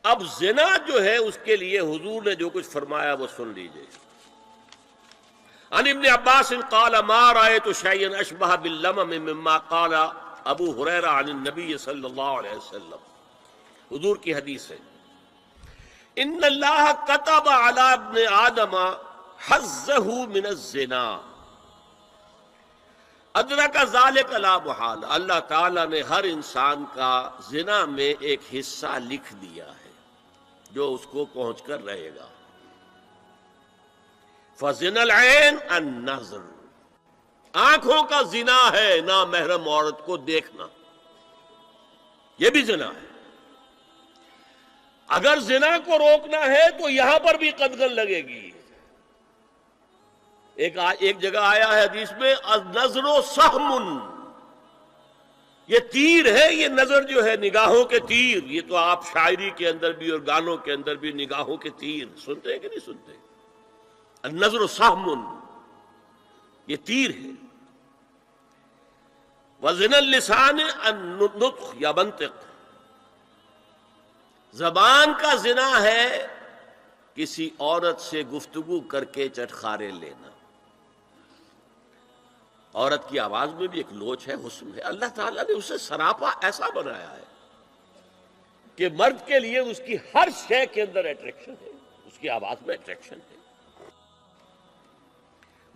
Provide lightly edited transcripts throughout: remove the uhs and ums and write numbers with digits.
اب زنا جو ہے اس کے لیے حضور نے جو کچھ فرمایا وہ سن لیجئے. عن ابن عباس قال ما رأيت شيئا اشبه باللمم مما قال ابو ہریرہ عن النبی صلی اللہ علیہ وسلم. حضور کی حدیث ہے ان اللہ كتب على ابن آدم حظه من الزنا ادرک ذالک لا محال. اللہ تعالیٰ نے ہر انسان کا زنا میں ایک حصہ لکھ دیا ہے جو اس کو پہنچ کر رہے گا. فزنا العین النظر، آنکھوں کا زنا ہے نامحرم عورت کو دیکھنا، یہ بھی زنا ہے. اگر زنا کو روکنا ہے تو یہاں پر بھی قدغن لگے گی. ایک جگہ آیا ہے حدیث میں النظر سہم، یہ تیر ہے، یہ نظر جو ہے نگاہوں کے تیر. یہ تو آپ شاعری کے اندر بھی اور گانوں کے اندر بھی نگاہوں کے تیر سنتے ہیں کہ نہیں سنتے؟ النظر سہم، یہ تیر ہے. وزن اللسان النطق یا منطق، زبان کا زنا ہے کسی عورت سے گفتگو کر کے چٹخارے لینا. عورت کی آواز میں بھی ایک لوچ ہے، حسن ہے. اللہ تعالیٰ نے اسے سراپا ایسا بنایا ہے کہ مرد کے لیے اس کی ہر شے کے اندر اٹریکشن ہے، اس کی آواز میں اٹریکشن ہے.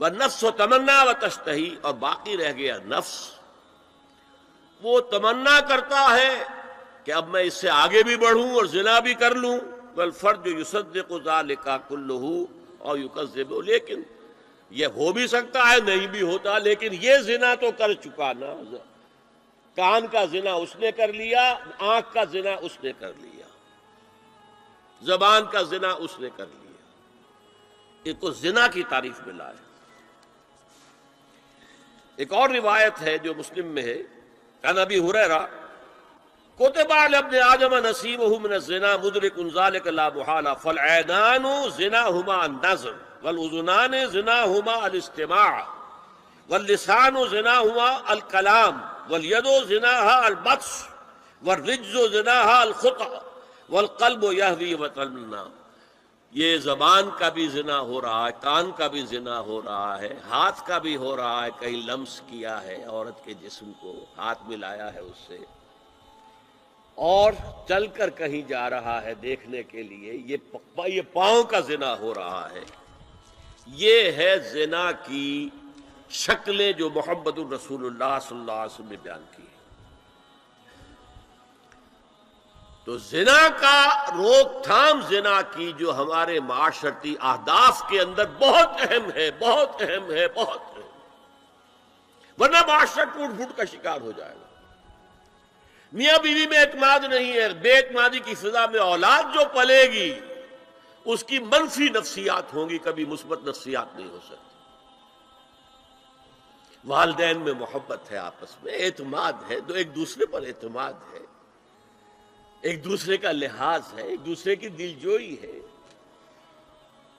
والنفس تمنا و تشتہی، اور باقی رہ گیا نفس، وہ تمنا کرتا ہے کہ اب میں اس سے آگے بھی بڑھوں اور زنا بھی کر لوں. والفرج یصدق ذلک کلہ اور یکذب، لیکن یہ ہو بھی سکتا ہے نہیں بھی ہوتا، لیکن یہ زنا تو کر چکا نا. کان کا زنا اس نے کر لیا، آنکھ کا زنا اس نے کر لیا، زبان کا زنا اس نے کر لیا. ایک کو زنا کی تعریف میں لائے. ایک اور روایت ہے جو مسلم میں ہے، عن ابی ہریرہ کتب علی ابن آدم نصیبہ من الزنا مدرک ذلک لا محالہ فالعینان زناہما النظر والاذنان زناہما الاستماع واللسان زناہما الکلام والید زناہا البطش والرجز زناہا الخطأ والقلب یہوی وتمنا. یہ زبان کا بھی زنا ہو رہا ہے، کان کا بھی زنا ہو رہا ہے، ہاتھ کا بھی ہو رہا ہے. کہیں لمس کیا ہے عورت کے جسم کو، ہاتھ ملایا ہے اس سے، اور چل کر کہیں جا رہا ہے دیکھنے کے لیے، یہ پاؤں کا زنا ہو رہا ہے. یہ ہے زنا کی شکلیں جو محمد الرسول اللہ صلی اللہ علیہ وسلم نے بیان کی. تو زنا کا روک تھام، زنا کی جو ہمارے معاشرتی اہداف کے اندر بہت اہم ہے، بہت اہم ہے، بہت اہم، ورنہ معاشرہ ٹوٹ پھوٹ کا شکار ہو جائے گا. میاں بیوی میں اعتماد نہیں ہے، بے اعتمادی کی فضا میں اولاد جو پلے گی اس کی منفی نفسیات ہوں گی، کبھی مثبت نفسیات نہیں ہو سکتی. والدین میں محبت ہے، آپس میں اعتماد ہے، تو ایک دوسرے پر اعتماد ہے، ایک دوسرے کا لحاظ ہے، ایک دوسرے کی دلجوئی ہے،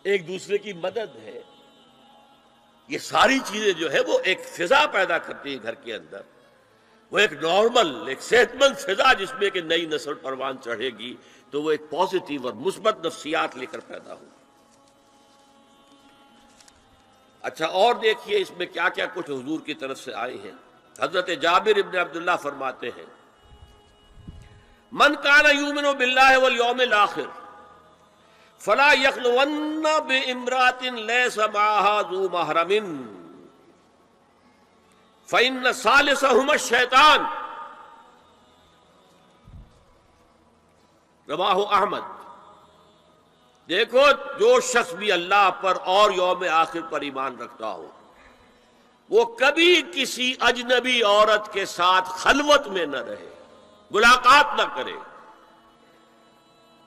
ایک دوسرے کی مدد ہے. یہ ساری چیزیں جو ہے وہ ایک فضا پیدا کرتی ہے گھر کے اندر. وہ ایک نارمل، ایک صحت مند فضا جس میں کہ نئی نسل پروان چڑھے گی تو وہ ایک پازیٹیو اور مثبت نفسیات لے کر پیدا ہوگی. اچھا، اور دیکھیے اس میں کیا کیا کچھ حضور کی طرف سے آئے ہیں. حضرت جابر ابن عبداللہ فرماتے ہیں من کان یؤمن باللہ والیوم الآخر فلا یخلون بامرأۃ لیس معها ذو محرم فإن ثالثهما الشیطان. رواہ احمد. دیکھو، جو شخص بھی اللہ پر اور یوم آخر پر ایمان رکھتا ہو وہ کبھی کسی اجنبی عورت کے ساتھ خلوت میں نہ رہے، ملاقات نہ کرے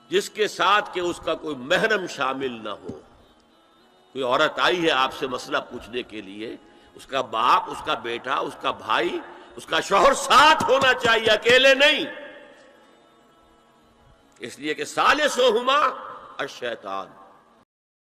جس کے ساتھ کہ اس کا کوئی محرم شامل نہ ہو. کوئی عورت آئی ہے آپ سے مسئلہ پوچھنے کے لیے، اس کا باپ، اس کا بیٹا، اس کا بھائی، اس کا شوہر ساتھ ہونا چاہیے، اکیلے نہیں. اس لیے کہ ثالثہما الشیطان،